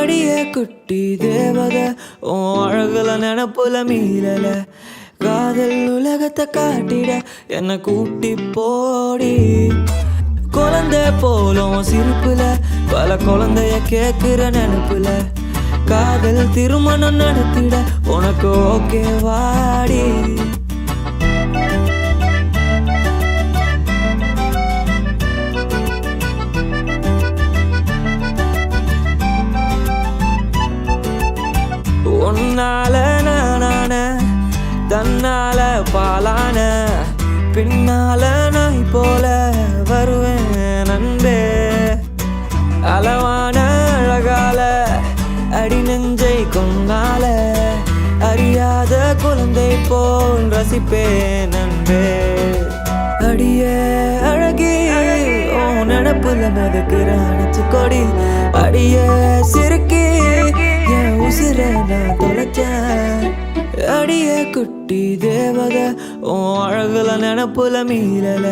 அடியே குட்டி தேவத உன் அழகுல நினப்புல மீறல காதல் உலகத்தை காட்டிட என்ன கூட்டி போடி குழந்தை போலும் சிரிப்புல பல குழந்தைய கேட்கிற நினைப்புல காதல் திருமணம் நடத்திட உனக்கு ஓகே வாடி உன்னால நானான தன்னால பாலான பின்னால நாய் போல வருவேன் நண்பே அளவான அழகால அடி நெஞ்சை கொண்டால அறியாத குழந்தை போல் ரசிப்பேன் நண்பே அடியே அழகி ஓ நடப்புல மிதக்கிற அணைச்சு கொடி அடியே சிறுக்கி என் உசிர நான் தொலைச்சேன் அடியே குட்டி தேவத உன் அழகுல நினப்புல மீறல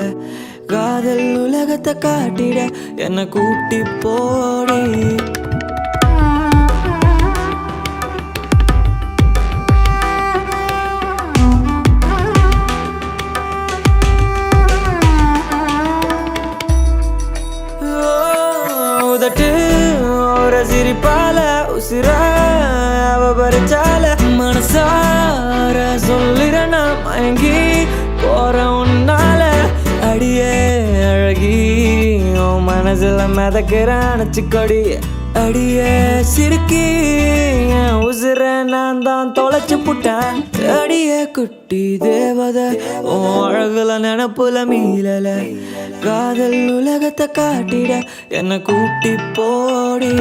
காதல் உலகத்தை காட்டிட என்ன கூட்டி போடி உதட்டு ஒரு சிரிப்பால உசிர அவ பறிச்சால மனசார சொல்லிட நான் மயங்கி போற உன்னால அடியே அழகி உன் மனசுல மிதக்கிற அணைச்சிக்கொடி அடியே சிறுக்கி என் உசிர நான் தான் தொலைச்சு புட்டேன் அடியே குட்டி தேவத உன் அழகுல நினப்புல மீறல காதல் உலகத்தை காட்டிட என்ன கூட்டி போடி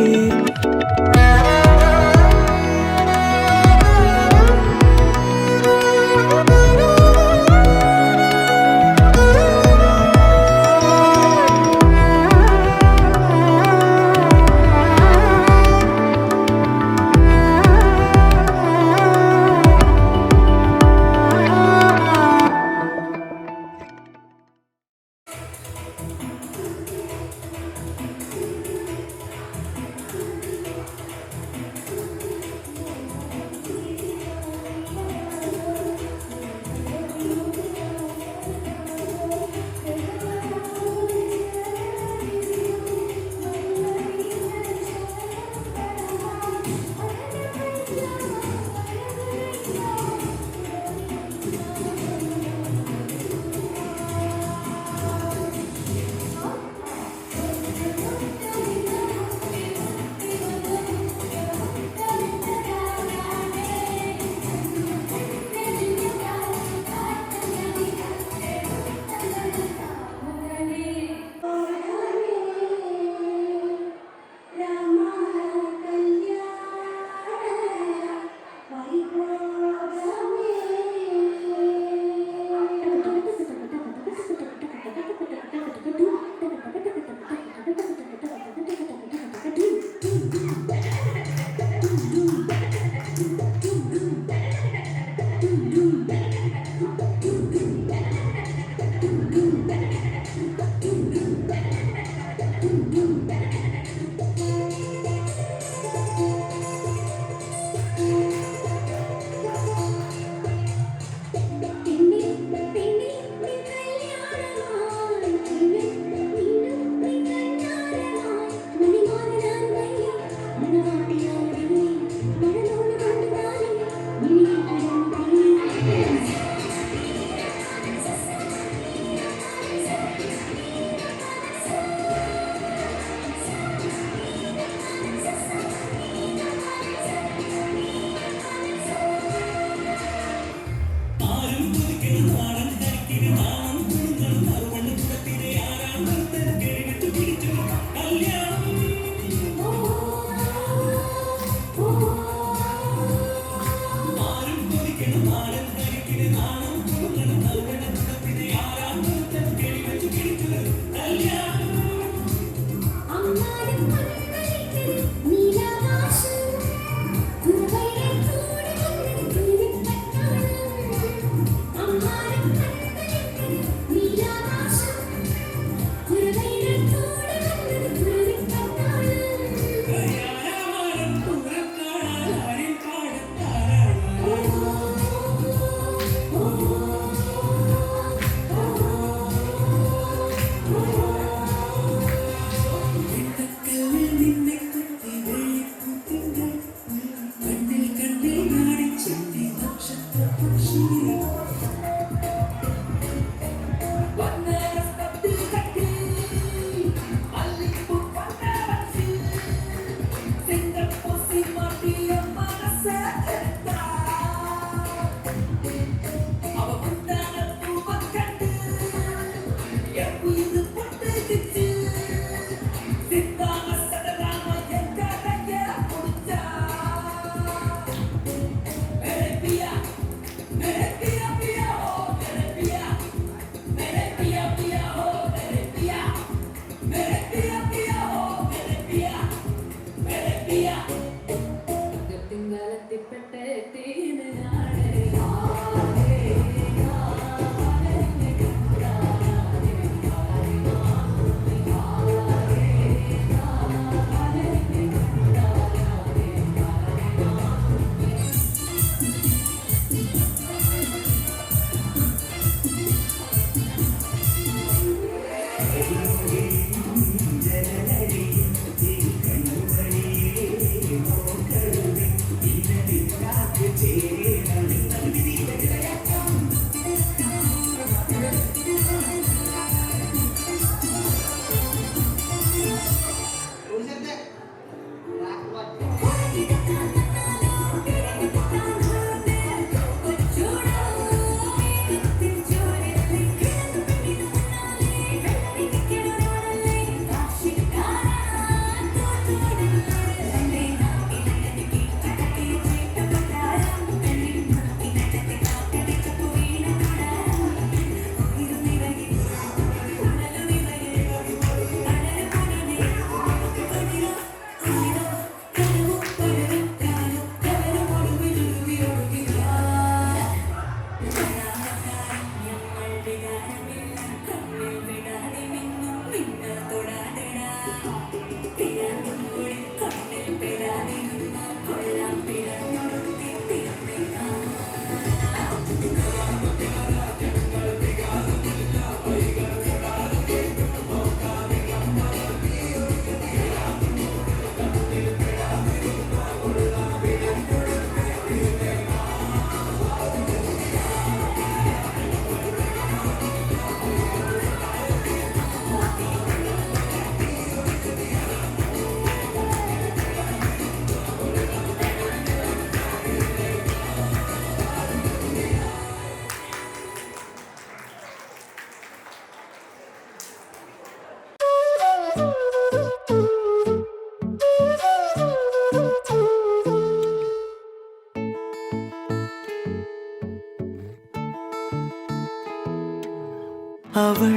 അവൾ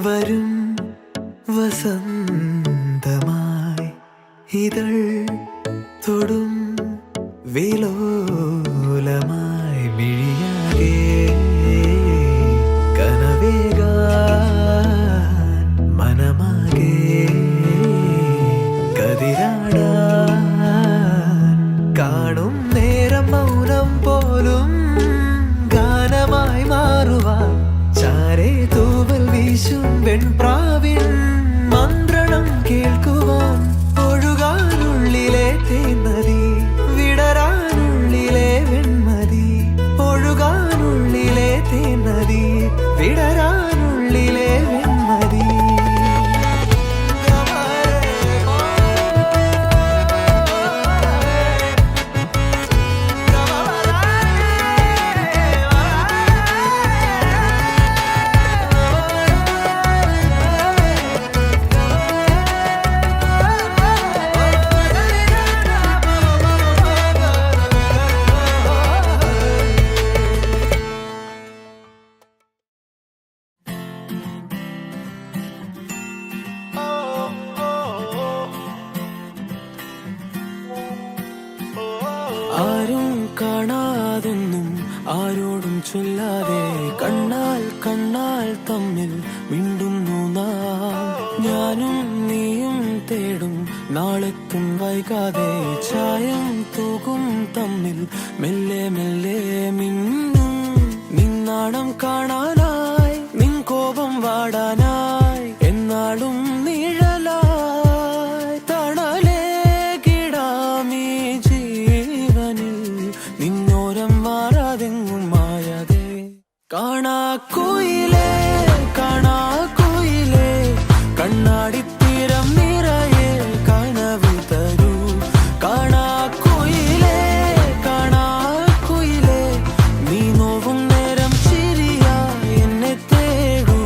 വരും വസന്തമായി ഇതൾ തൊടും വിലോലമായി മിഴിയാകെ കനവേകാൻ മനമാകെ കതിരാടാൻ കാണും നേരം മൗനം പോലും ഗാനമായി മാറുവാൻ ചാരേ തൂവൽ വീശും വെൺപ്രാവിൻ മന്ത്രണം കേൾക്കുവാൻ ഒഴുകാനുള്ളിലെ തേന്നതി വിടരാനുള്ളിലെ വെൺമതി ഒഴുകാനുള്ളിലെ തേന്നതി വിടരാനുള്ളിലെ വെൺമതി ആരും കാണാതൊന്നും ആരോടും ചൊല്ലാതെ കണ്ണാൽ കണ്ണാൽ തമ്മിൽ മിണ്ടുന്നു നാം ഞാനും നീയും തേടും നാളെത്തും വൈകാതെ ചായം തൂകും തമ്മിൽ മെല്ലെ മെല്ലെ മിന്നും നിന്നാണം കാണാനായി നിൻ കോപം വാടാനായി എന്നാളും നിഴലായി തണലേ കിടാമീ ജീവനിൽ നിന്നോരം മാറാതെങ്ങും മായാതെ കാണാക്കുയിലേ കാണാക്കുയിലേ കണ്ണാടിത്തീരം നിറയെ കനവ് തരൂ കാണാക്കുയിലേ കാണാക്കുയിലേ നീ നോവും നേരം ചിരിയായി എന്നെ തേടൂ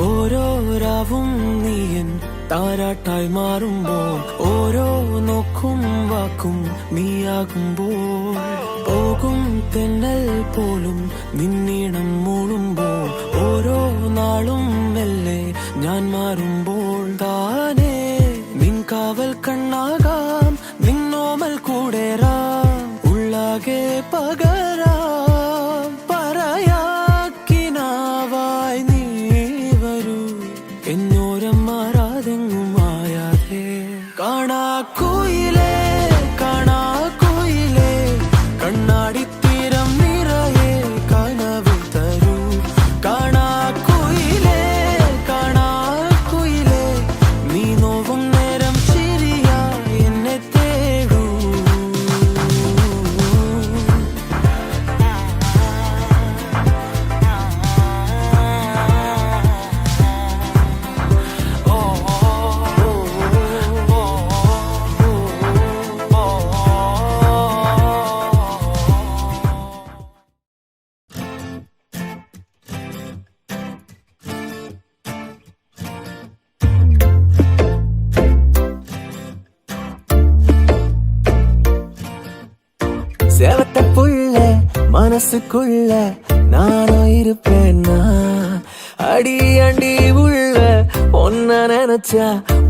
ഓരോ രാവും നീയൻ താരാട്ടായി മാറുമ്പോൾ ഓരോ നോക്കും വാക്കും നീയാകുമ്പോൾ പോകും തെന്നൽ പോലും നിന്നീണം മൂളുമ്പോൾ ഓരോ നാളും മെല്ലെ ഞാൻ മാറുമ്പോൾ താനേ നിൻ കാവൽ കണ്ണാകാം നിന്നോമൽ കൂടേറാം ഉള്ളാകെ പകരാം പറയാക്കിനാവായി നീ വരൂ എന്നോരം മാറാതെങ്ങും മായാതെ കാണാക്കുയിലേ കാണാക്കുയിലേ കണ്ണാടിത്തീരം നിറയെ കനവ് തരൂ കാണാക്കുയിലേ കാണാക്കുയിലേ നീ നോവും നേരം ചിരിയായി എന്നെ തേടൂ சேவத்த புள்ள மனசுக்குள்ள நானும் இருப்பேன்னா அடி அண்டி உள்ள ஒன்ன நினைச்சா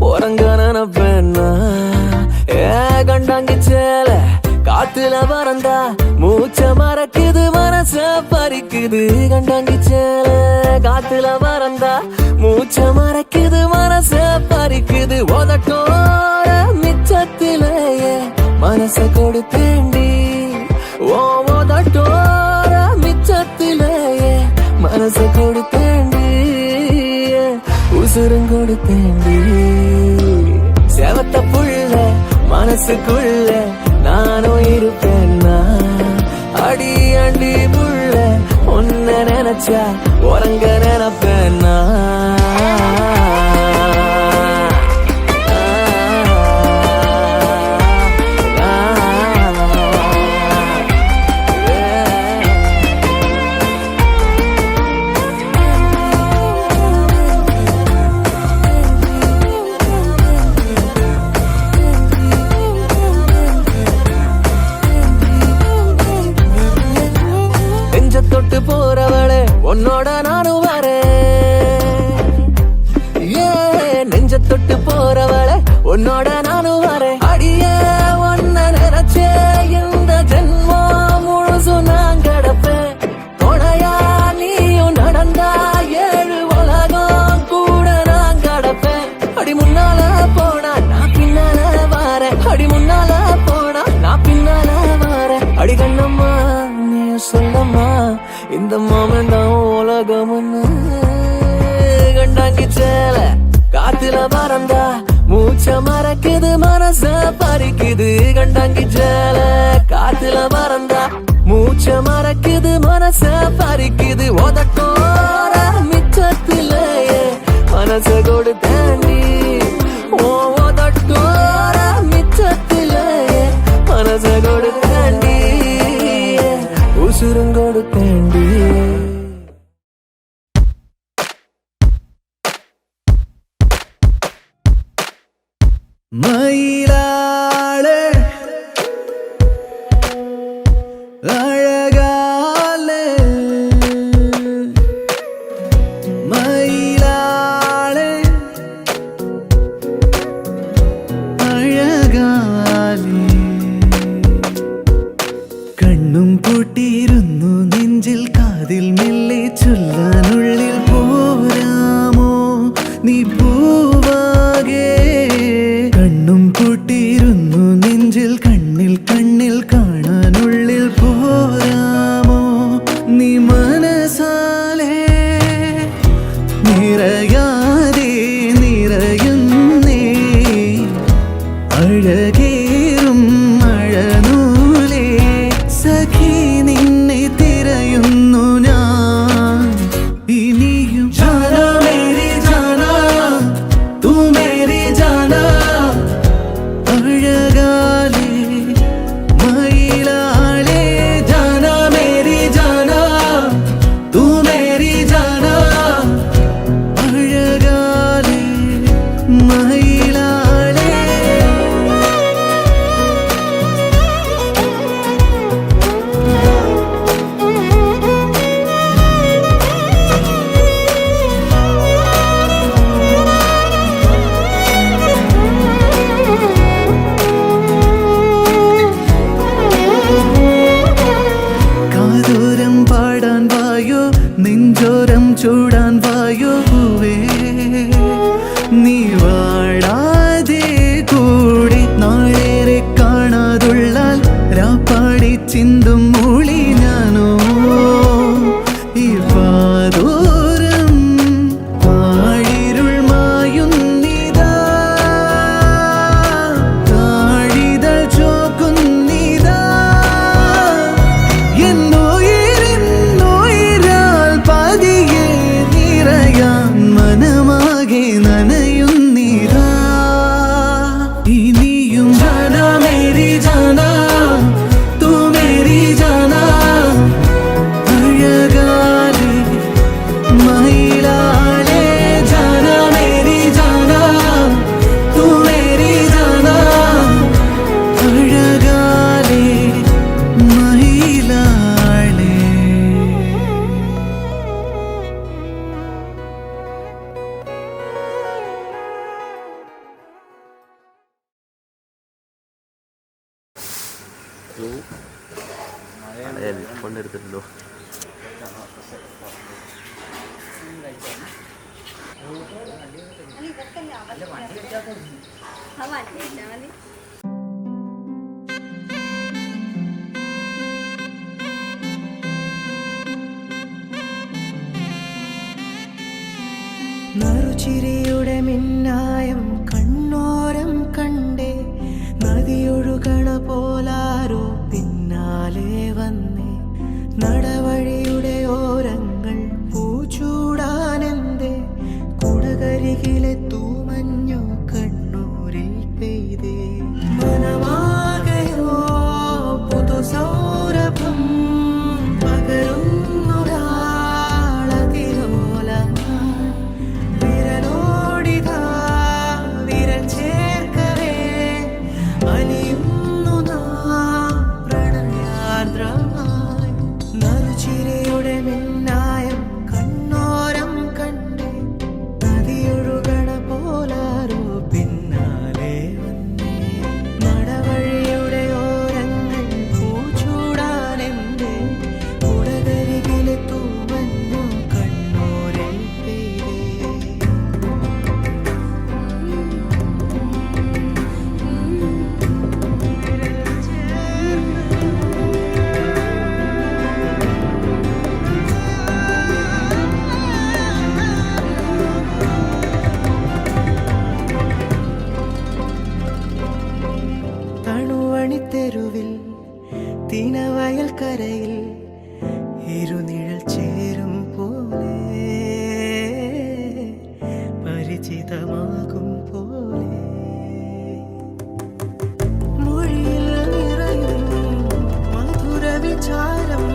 உறங்க நினைப்பேன்னா ஏ கண்டாங்கி சேல காத்துல பறந்தா மூச்ச மறக்குது மனச பறிக்குது கண்டாங்கி சேல காத்துல பறந்தா மூச்ச மறக்குது மனச பறிக்குது உதட்டோர மிச்சத்திலேயே மனச கொடுத்தேண்டி உதட்டோர மிச்சத்திலேயே மனச கொடுத்தேண்டி உசுரும் கொடுத்தேண்டி சேவத்த புள்ள மனசுக்குள்ள நானும் இருப்பேன்னா அடி அண்டி புள்ள ஒன்ன நினைச்சா உறங்க நினைப்பேன்னா தொட்டு போறவளே உன்னோட நானும் வரேன். நெஞ்ச தொட்டு போறவளே உன்னோட நானும் வரேன். அடியே ஒன்ன நினைச்சே இந்த ஜென்மம் முழுசும் நான் கிடப்பேன். துணையா நீயும் நடந்தா 7 உலகம் கூட நான் கடப்பேன். அடி முன்னால போனா நான் பின்னால வாரேன். அடி முன்னால போனா நான் பின்னால வாரேன். அடி கண்ணம்மா நீ சொல்லம்மா இந்த மாமன் தான் உலகம்னு. கண்டாங்கி சேல காத்துல பறந்தா மூச்ச மறக்குது மனச பறிக்குது. கண்டாங்கி சேல காத்துல பறந்தா மூச்ச மறக்குது மனச பறிக்குது. உதட்டோர மிச்சத்திலேயே மனச கொடுத்தேண்டி. உதட்டோர மிச்சத்திலேயே மனச கொடுத்தேண்டி. உசுருங்கொடுத்தேண்டி. மயிலாளே அழகாலே மயிலாளே അഴകാലേ കണ്ണും പൂട്ടിയിരുന്നു നെഞ്ചിൽ കാതിൽ മെല്ലെ ചൊല്ലാനുള്ളിൽ പോരാമോ നീ പൂവാകെ. കണ്ണും പൂട്ടിയിരുന്നു നെഞ്ചിൽ കണ്ണിൽ കണ്ണിൽ കാണാനുള്ളിൽ പോരാമോ നീ മനസാലേ. നിറയാതെ നിറയുന്നേ അഴകേറും അഴനൂലേ. സഖി നിന്നെ തിരയുന്നു ഞാൻ ഇനിയും. ജാനാ മേരി ജാനാ തൂ മേരി ജാനാ. അഴകാലേ മയിലാളേ ജാനാ മേരി ജാനാ തൂ മേരി ജാനാ. അഴകാലേ മയിലാളേ. കാതോരം പാടാൻ വായോ നെഞ്ചോരം ചൂടാൻ വായോ പൂവേ. നീ വാടാതെ കൂടെ നാളേറെ കാണാതുള്ളാൽ രാപ്പാടി ചിന്തും മൂളി ഞാനോ. ഈ പാതോരം പാഴിരുൾ മായുന്നിതാ താഴിതൾ ചോക്കുന്നിതാ. എന്നോയിരാൽ പതിയെ നിറയാൻ മനമാകെ നനയുന്നിതാ. ഇനിയും ജാനാ മേരി ജാനാ തൂ മേരി ജാനാ. അഴകാലേ മയിലാളേ ജാനാ മേരി ജാനാ തൂ മേരി ജാനാ. അഴകാലേ മയിലാളേ. കൊണ്ടെടുത്തിട്ടുണ്ടോ? നറുചിരിയുടെ മിന്നായം കണ്ണോരം കണ്ടേ നദിയൊഴുകണ പോലാരോ പിന്നാലെ വന്നേ. നടവഴിയുടെ ഓരങ്ങൾ പൂച്ചൂടാനെന്തേ കുടകരികിലെ തൂമഞ്ഞു കണ്ണൂരിൽ പെയ്തേ. മനമാകയോ പുതുസൗരഭം പകരുന്നൊരാളതിരോലമായി വിരലോടിതാ വിരൽ ചേർക്കവേ അലിയുന്നു നാം പ്രണയാർദ്രമായി. നറുചിരിയുടെ താഴ്വരയിൽ ഇരുനിഴൽ ചേരും പോലെ പരിചിതമാകും പോലെ മൊഴിയിൽ നിറയും മധുര വിചാരം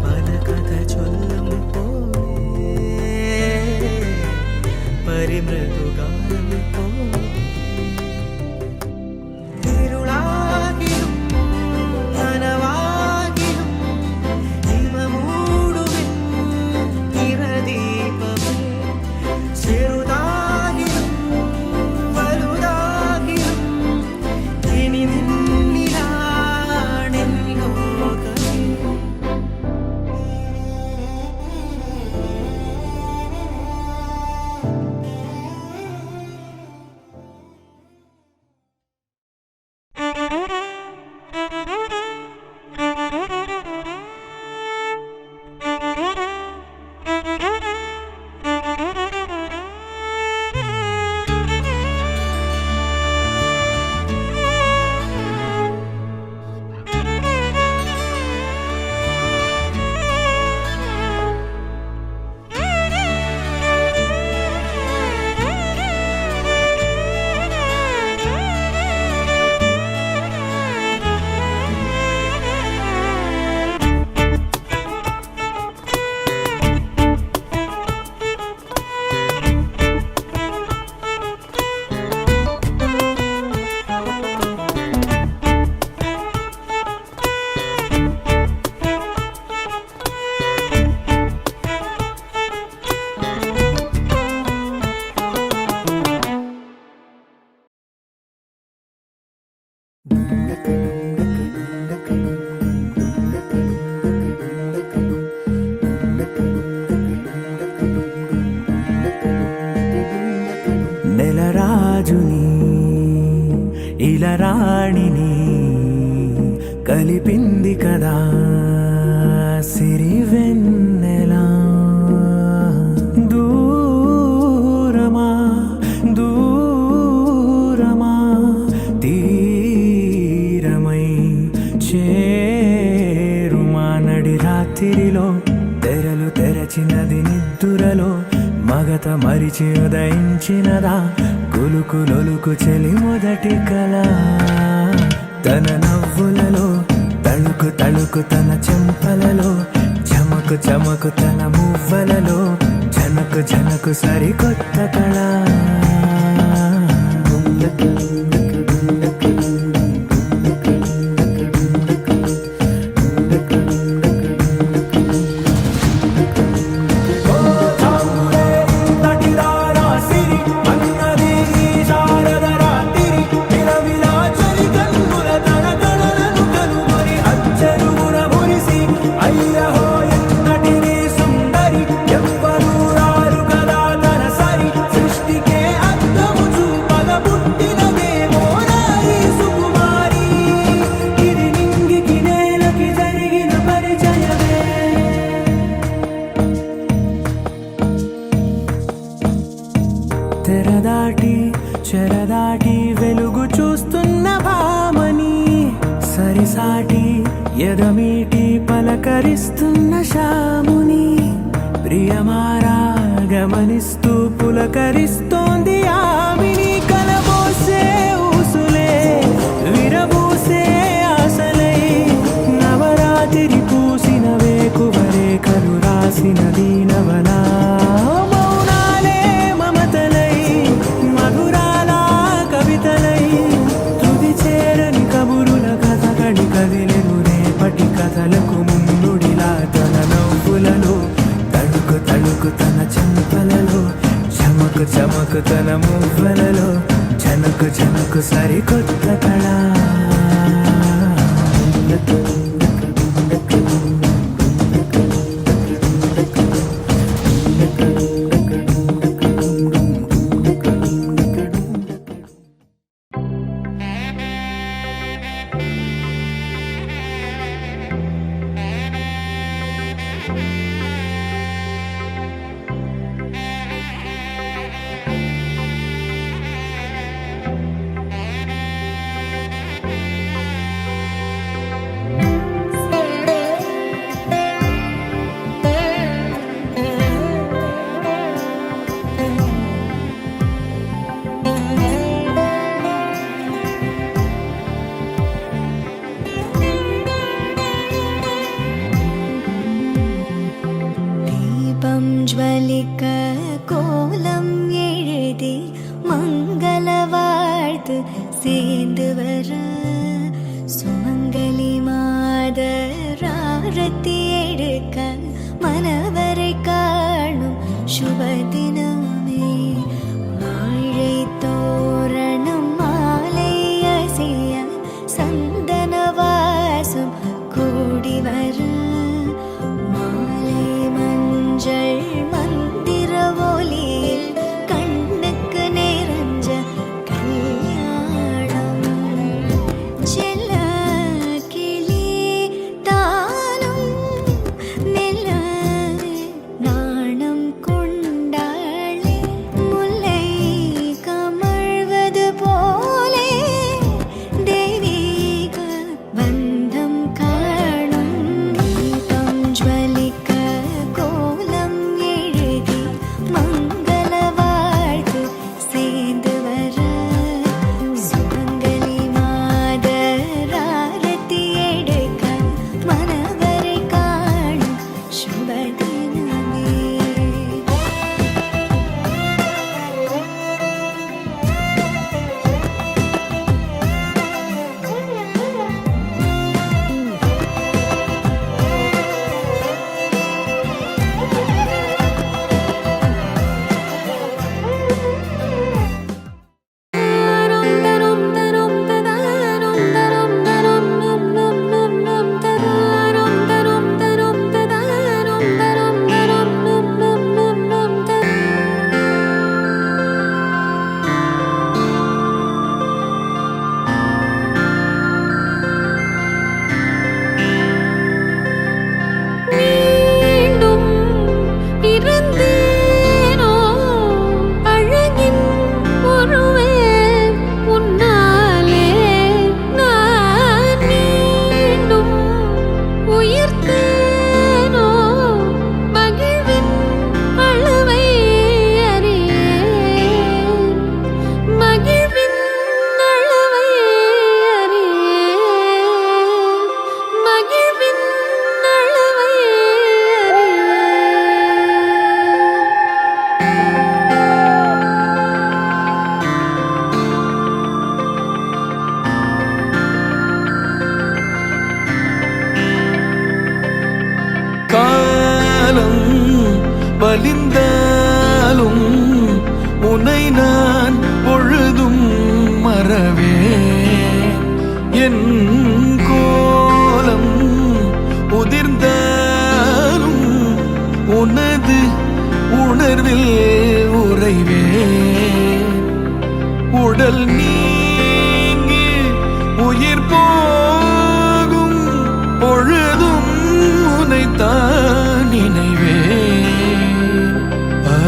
പല കഥ ചൊല്ലും പോലെ പരിമൃദുഗാനം പോലെ ഇരുളാകിലും നനവാകിലും ഹിമമൂടുവിൻ നിറദീപമേ ചെറുതാകിലും വലുതാകിലും ഇനി നിന്നിലാണെൻ ലോകമേ. నెలరాజుని ఇలరాణిని కలిపింది కదా సిరివెన్నెలా దూరమా దూరమా తీరమై చేరుమా నడి రాత్రిలో తెరలు తెరచినది నిద్దురలో మగత మరిచి ఉదయించినదా కులుకు లొలుకు చెలి మొదటి కళ తన నవ్వులలో తళుకు తళుకు తన చెంపలలో చమకు చమకు తన మువ్వలలో జనకు జనకు సరికొత్త కళ తెరదాటి చెరదాటి వెలుగు చూస్తున్న భామని సరిసాటి ఎదమీటి పలకరిస్తున్న శాముని ప్రియమారా గమనిస్తూ పులకరిస్తోంది ఆమిని కలబోసే ఊసులే విరబూసే ఆశలై నవరాత్రి పూసిన వేకువరే కలు రాసిన దీనవనా కదిలెను రేపటి కథలకు ముందుడిలా తన నవ్వులలో తళుకు తళుకు తన చెంపలలో చమకు చమకు తన మువ్వలలో జనకు జనకు సరికొత్త కళ ആരത്തി എടുക്ക മനവരെ കാണും ശുഭദിനമേ വാഴை തോരണം മാലയസിയ സന്തനവാസം കൂടി വരും മാலை മഞ്ചൾ മന്ദിരവോലിയിൽ കണ്ണുക്ക് നിറஞ்ச കല്യാണം ചെല്ല കിളി താനും മെല്ല നാണം കൊണ്ടാളെ മുല്ലൈ കമഴ്வது പോലെ ദൈവിക ബന്ധം കാണും ദീപം ജ്വലിക്ക കോലം എഴുതി മംഗളവാഴ്ത്ത് சேர்ந்து வர சுமங்கலி மாதர் ஆரத்தி எடுக்க மனவரை காணும் சுபதினமே மீண்டும் பிறந்தேனோ அழகின் உருவே உன்னாலே நான் மீண்டும் உயிர்த்தேனோ மகிழ்வின் அளவை அறியேன் மகிழ்வின் அளவை அறியேன் மகிழ்வின் அளவை அறியேன் காலம் வலிந்தாலும் உன்னை நான் பொழுதும் மறவேன் என் கோலம் உதிர்ந்தாலும் உனது உணர்வில் உறைவேன் உடல் நீங்கி உயிர் போகும் பொழுதும் உனைத்தான் நினைவேன் ஆ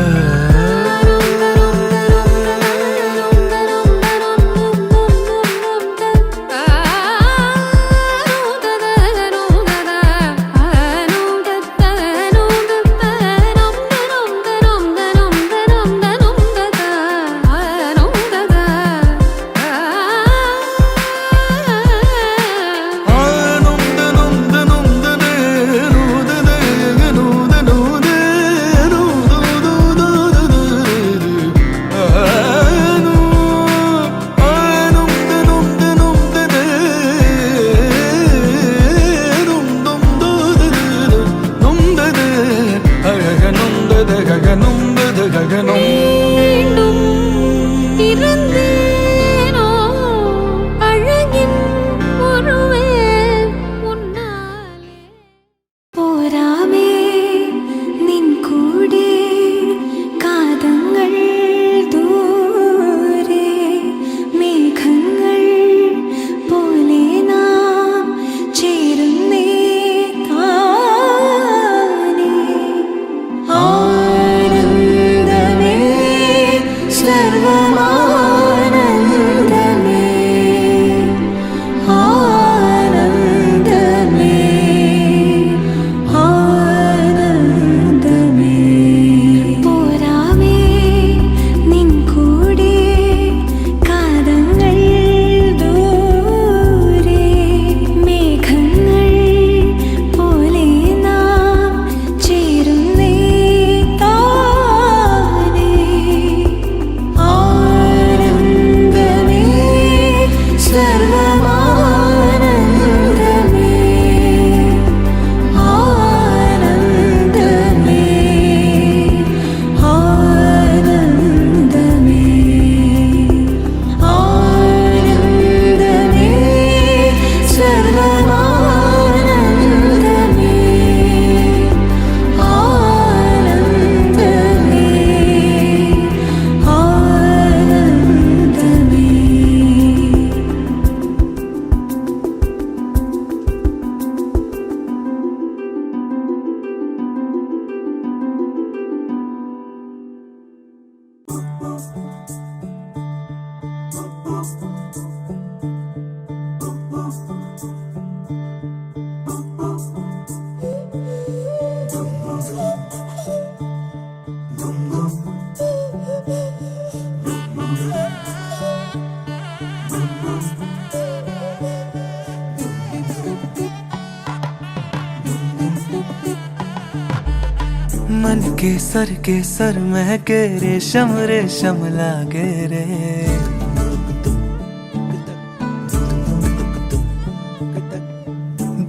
मन के सर महके रेशम रेशम लागे रे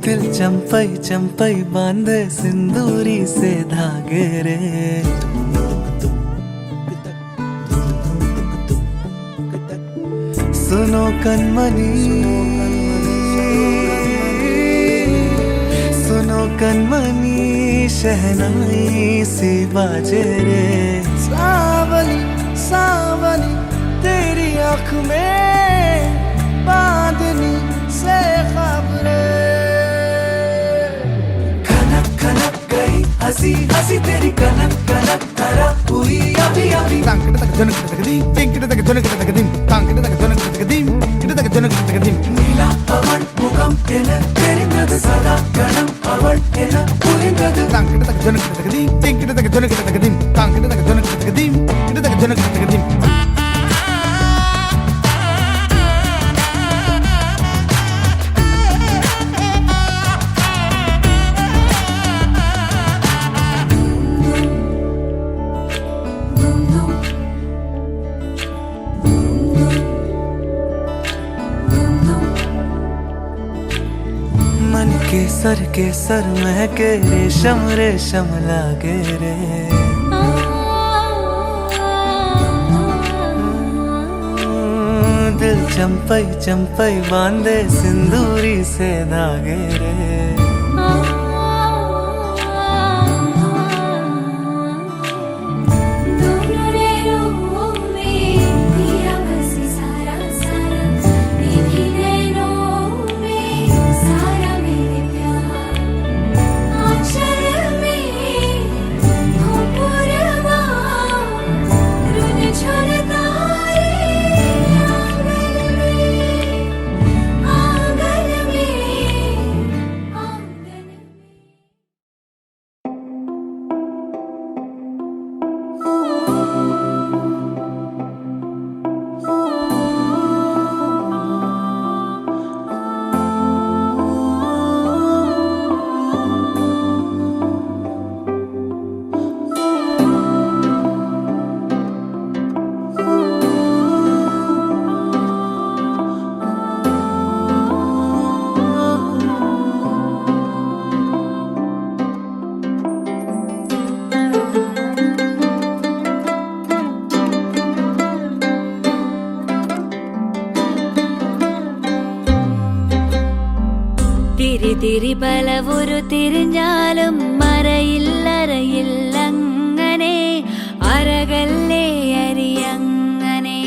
दिल चंपई चंपई बांधे सिंदूरी से धागे रे सुनो कनमनी सुनो कनमनी शहनाई सी बाजे रे सावली सावली तेरी आँख में बांधनी से खबरे खनक खनक गई हंसी हंसी तेरी कनक कनक धरा हुई अभी अभी नीला पवन मुഖം എന தெரிந்தது സദാ ഗണം അവൾ എന പുരിന്തது मन के सर महके रेशम रेशम लागे रे दिल चंपई चंपई बांधे सिंदूरी से धागे रे തിരി പലവുരു തിരിഞ്ഞാലും മറയില്ലറയിൽ അങ്ങനെ അരകല്ലേ അരിയങ്ങനെ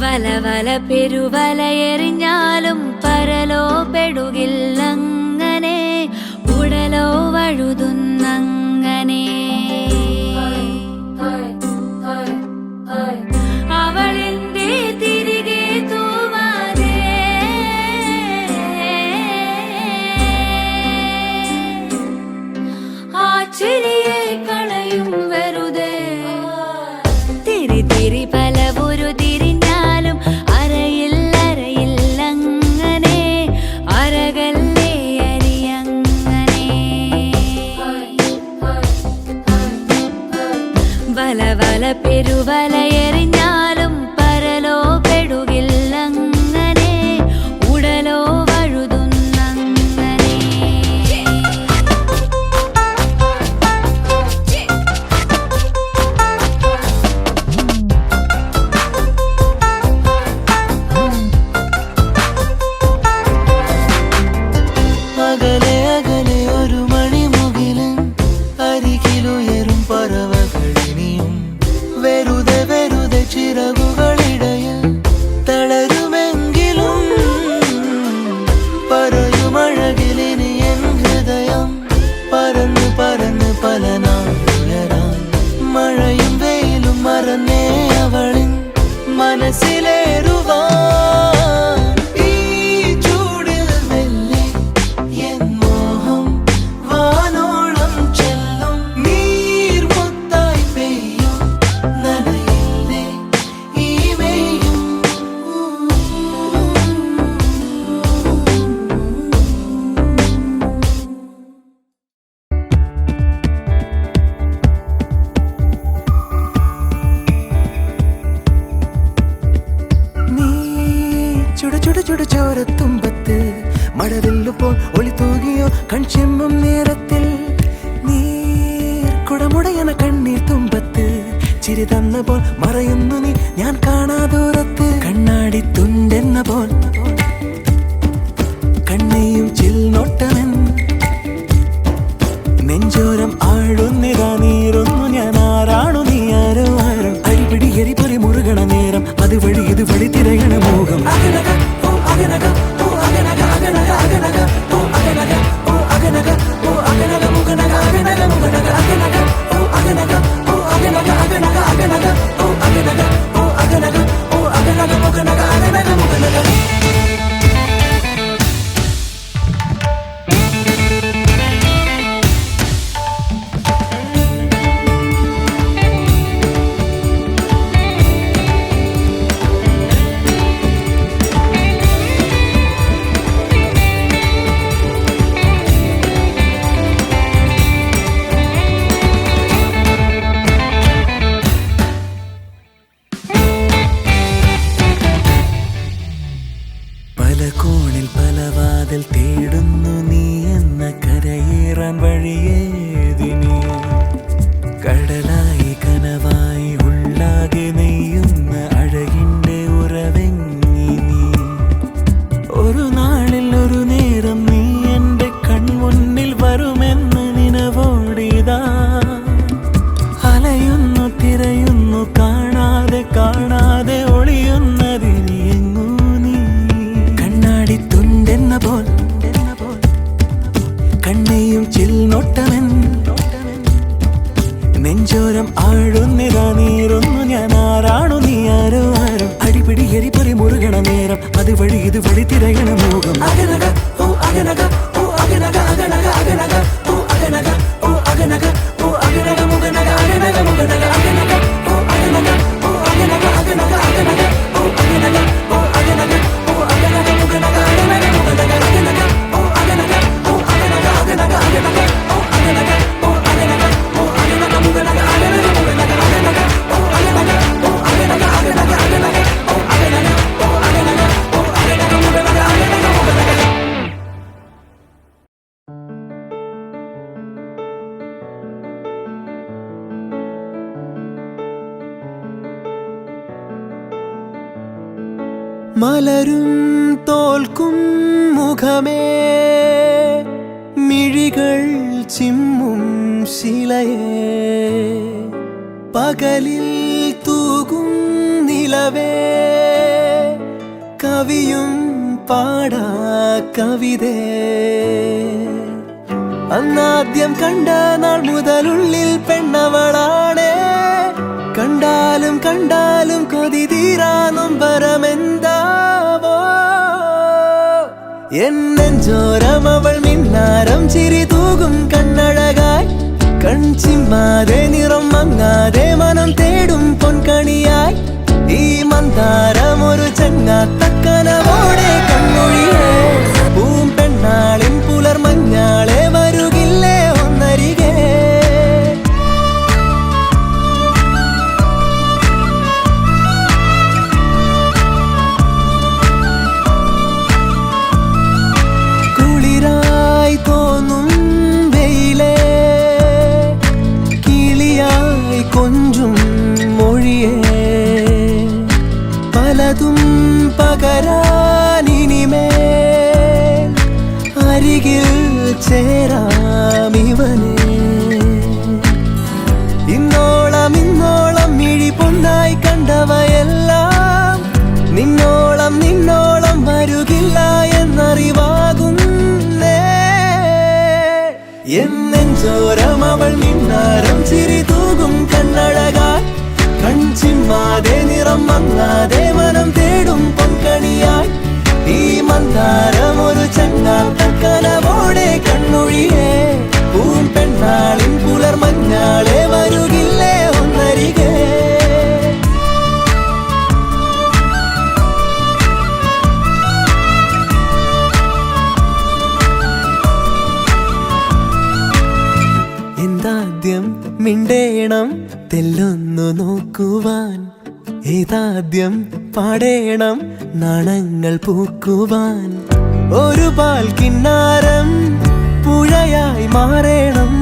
വല വല പെരുവല എറിഞ്ഞാലും പരലോ പെടുകില്ലങ്ങനെ ഉടലോ വഴുതുന്നങ്ങനെ തിരി പലവുരു തിരിഞ്ഞാലും അരയിൽ അരയിൽ അങ്ങനെ അരകല്ലേ അരിയങ്ങനെ വല വല പെരുവല എറിഞ്ഞാലും പരലോ പെടുകില്ലങ്ങനെ ഉടലോ വഴുതുന്നങ്ങനെ അകലെ അകലെ ഒരു മണിമുകിലും അരികിലുയരും പറവകളിനിയും വെറുതെ വെറുതെ ചിറകുകളിടയിൽ തളരുമെങ്കിലും പറയുമഴകിലിനി എൻ ഹൃദയം പറന്ന് പറന്ന് പല നാളുയരാൻ മഴയും വെയിലും മറന്നേ അവളിൻ മനസ്സിലേറുവാൻ മഴവില്ലുപ്പോൾ ഒളി തൂകിയോ കൺചെമ്മും നേരത്തിൽ നീർക്കുടമുടയന കണ്ണീർ തുമ്പത്ത് ചിരി തന്ന പോൽ മറയുന്നു നീ ഞാൻ കാണാതോരത്ത് കണ്ണാടി തുണ്ടെന്ന പോൽ കണ്ണയും ചിൽനോട്ടമൻ നെഞ്ചോരം ആഴുന്നിതാ നീരൊന്നു ഞാൻ ആരാണു നീ ആരോ ആരോ അരിപിടി എരിപൊരി മുറുകണ നേരം അതുവഴി ഇതുവഴി തിരയണ മോഹം അകനക ഓ അകനക ഓ അകനക അകനക അകനക ഓ അകനക ഓ അകനക ഓ അകനക മുകനക അകനക മുകനക അകനക ഓ അകനക ഓ അകനക അകനക അകനക ഓ അകനക ഓ അകനക ഓ അകനക മുകനക അകനക മുകനക പല കോണിൽ പല വാതിൽ തേടുന്നു നീ എന്ന കരയേറാൻ വഴിയേതിനി കടലായി കനവായി ഉള്ളാകെ നെയ്യുന്ന അഴകിൻ്റെ ഉറവെങ്ങി നീ ഒരു നാളിൽ ഒരു നേരം നീ എൻ്റെ കൺമുന്നിൽ വരുമെന്ന് നിനവോടിതാ അലയുന്നു തിരയുന്നു കാണാതെ കാണാതെ ഒളിയുന്നതിനി തുണ്ടെന്ന പോൽ കണ്ണയും ചിൽനോട്ടമൻ നെഞ്ചോരം ആഴുന്നിതാ നീരൊന്നു ഞാൻ ആരാണു നീ ആരോ ആരോ അടിപിടി എരിപൊരി മുറുകണ നേരം അതുവഴി ഇതുവഴി തിരയണ മോഹം അകനക ഓ അകനക ഓ അകനക അകനക അകനക ഓ അകനക ഓ അകനക ഓ അകനക മുകനക അകനക മുകനക അകനക ഓ അകനക ഓ അകനക അകനക അകനക ഓ അകനക ഓ അകനക ഓ അകനക മുകനക അകനക മുകനക അകനക ഓ അകനക ഓ അകനക അകനക അകനക ഓ അകനക ഓ അകനക ഓ അകനക മുകനക അകനക മുകനക അകനക ഓ അകനക ഓ അകനക അകനക അകനക ഓ അകനക ഓ അകനക ഓ അകനക മുകനക അകനക മുകനക മലരും തോൽക്കും മുഖമേ മിഴികൾ ചിമ്മും ശിലയേ പകലിൽ തൂകും നിലവേ കവിയും പാടാ കവിതേ അന്നാദ്യം കണ്ട നാൾ മുതലുള്ളിൽ പെണ്ണവളാണേ കണ്ടാലും കണ്ടാലും കൊതി തീരാനും പരമെന്താവോ എന്നെഞ്ചോരം അവൾ മിന്നാരം ചിരി തൂകും കണ്ണഴകായി കൺചിമ്മാതെ നിറം മങ്ങാതെ മനം തേടും പൊൻകണിയായി ഈ മന്ദാരം ഒരു ചെങ്ങാത്തക്കനവോടെ കൺമൊഴിയേ പൂം പെണ്ണാളിൻ പുലർമഞ്ഞാളെ വരുകില്ലേ ഒന്നരികെ തോന്നും വെയിലേ കിളിയായി കൊഞ്ചും മൊഴിയേ പലതും പകരാനിനിമേ അരികിൽ ചേരാമിവനേ ഇന്നോളം ഇന്നോളം മിഴി പൊന്നായി കണ്ടവയെല്ലാം നിന്നോളം നിന്നോളം വരുകില്ല എന്നറിവാകും എന്നെഞ്ചോരം അവൾ മിന്നാരം ചിരി തൂകും കണ്ണഴകായി കൺചിമ്മാതെ നിറം മങ്ങാതെ മനം തേടും പൊൻകണിയായി ഈ മന്ദാരം ഒരു ചെങ്ങാത്തക്കനവോടെ കണ്ണൊഴിയേ പൂം പെണ്ണാളിൻ പുലർമഞ്ഞാളെ വരുകില്ലേ ഒന്നരികെ എന്താദ്യം മിണ്ടേണം തെല്ലൊന്നു നോക്കുവാൻ ഏതാദ്യം പാടേണം നാണങ്ങൾ പൂക്കുവാൻ ഒരു പാൽക്കി മാറേണം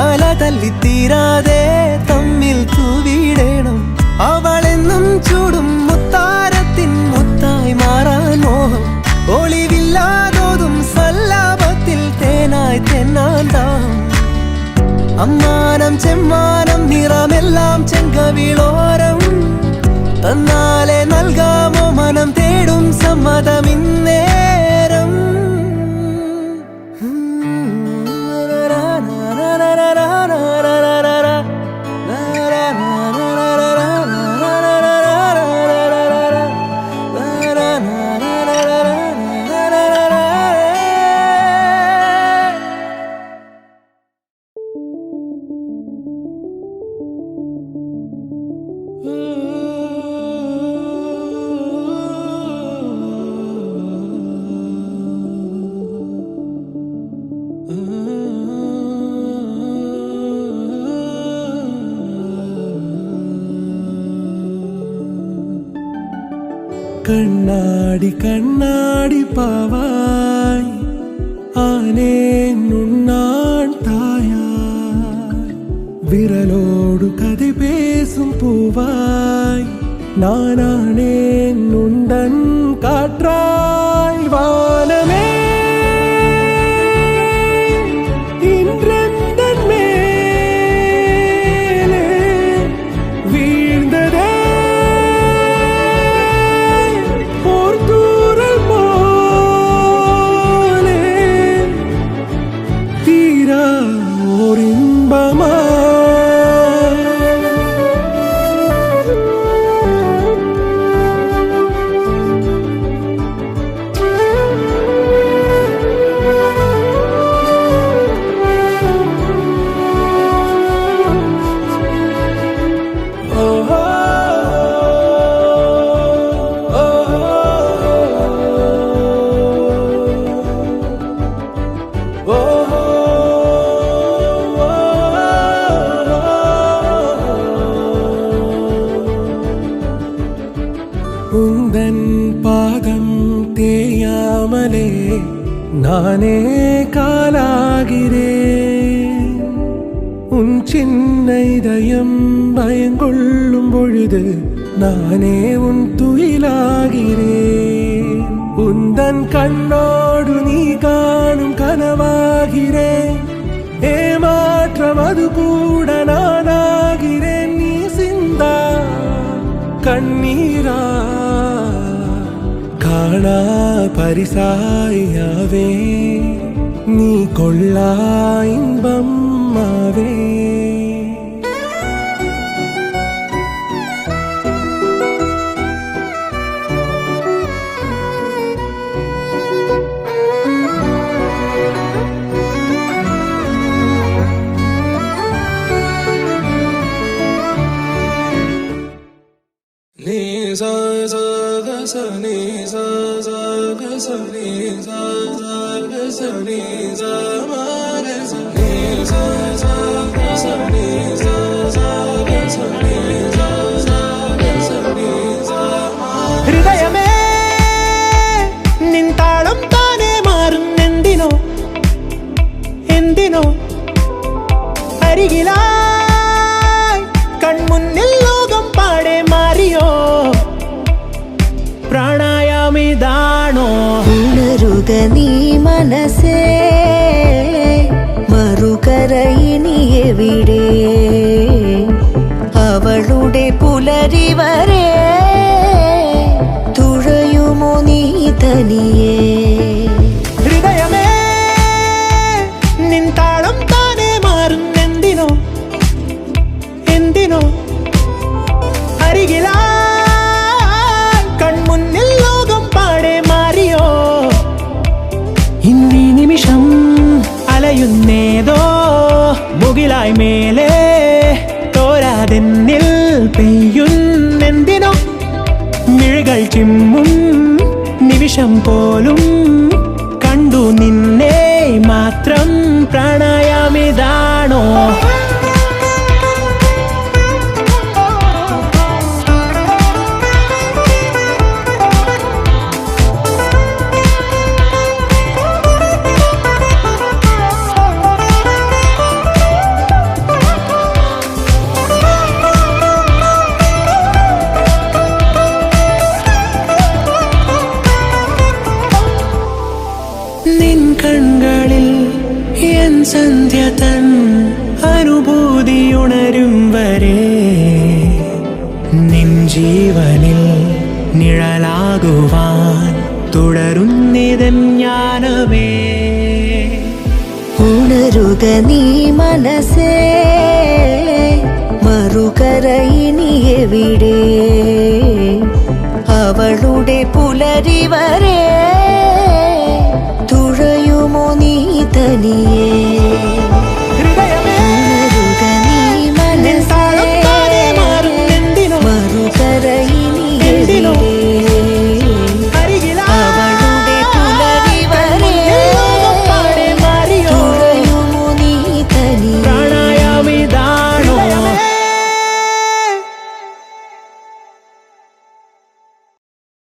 അല തല്ലിത്തീരാതെ തമ്മിൽ തൂവിടേണം അവളെന്നും ചൂടും മുത്താരത്തിൻ മുത്തായി മാറാൻ മോഹം ഒളിവില്ലാതോതും സല്ലാപത്തിൽ തേനായി തെന്നാൻ ദാഹം അമ്മാനം ചെമ്മാനം നിറമെല്ലാം ചെങ്കവിളോരം തന്നാലെ നൽകാമോ മനം തേടും സമ്മതമിന്നേരം കണ്ണാടി കണ്ണാടി പാവായി ആനേ നുണ്ണാൻ തായായി വിരലോടു കഥ പേസും പൂവായി നാനാണേ നുണ്ടൻ കാற்றாய் വാനമേ பாதம் தேயாமலே நானே காலாகிறேன் உன் சின்ன இதயம் பயங்கொள்ளும் பொழுது நானே உன் துயிலாகிறேன் உந்தன் கண்ணோடு நீ காணும் கனவாகிறேன் ஏமாற்றம் அது கூட நானாகிறேன் நீ சிந்தா கண்ணீரா കാണാ പരിസായാവേ നീ കൊള്ളാ ഇമ്പം ആവേ ഹൃദയമേ നിൻ താളം താനേ മാറുന്നെന്തിനോ എന്തിനോ അരികിലായി കൺമുന്നിൽ ലോകം പാടെ മാറിയോ പ്രാണായാമിതാണോ ഉണരുക നീ മനസ്സേ മറുകര ഇനി എവിടെ അവളുടെ പുലരി വരെ തുഴയുമോ നീ തനിയേ ഹൃദയമേ നിൻ താളം താനേ മാറുന്നെന്തിനോ എന്തിനോ അരികിലാ കൺമുന്നിൽ ലോകം പാടെ മാറിയോ ഇന്നീ നിമിഷം അലയുന്നേതോ മുകിലായി മേലെ തോരാതെന്നിൽ പെയ്യുന്നെന്തിനോ മിഴികൾ ചിമ്മും നിമിഷം പോലും കണ്ടു നിന്നെ മാത്രം പ്രണയമിതാണോ നിൻ കൺകളിൽ എൻ സന്ധ്യ തൻ അനുഭൂതിയുണരും വരെ നിൻ ജീവനിൽ നിഴലാകുവാൻ തുടരുന്നിതൻ ജ്ഞാനമേ. ഉണരുക നീ മനസ്സേ, മറുകര ഇനി എവിടെ? അവളുടെ പുലരി വരെ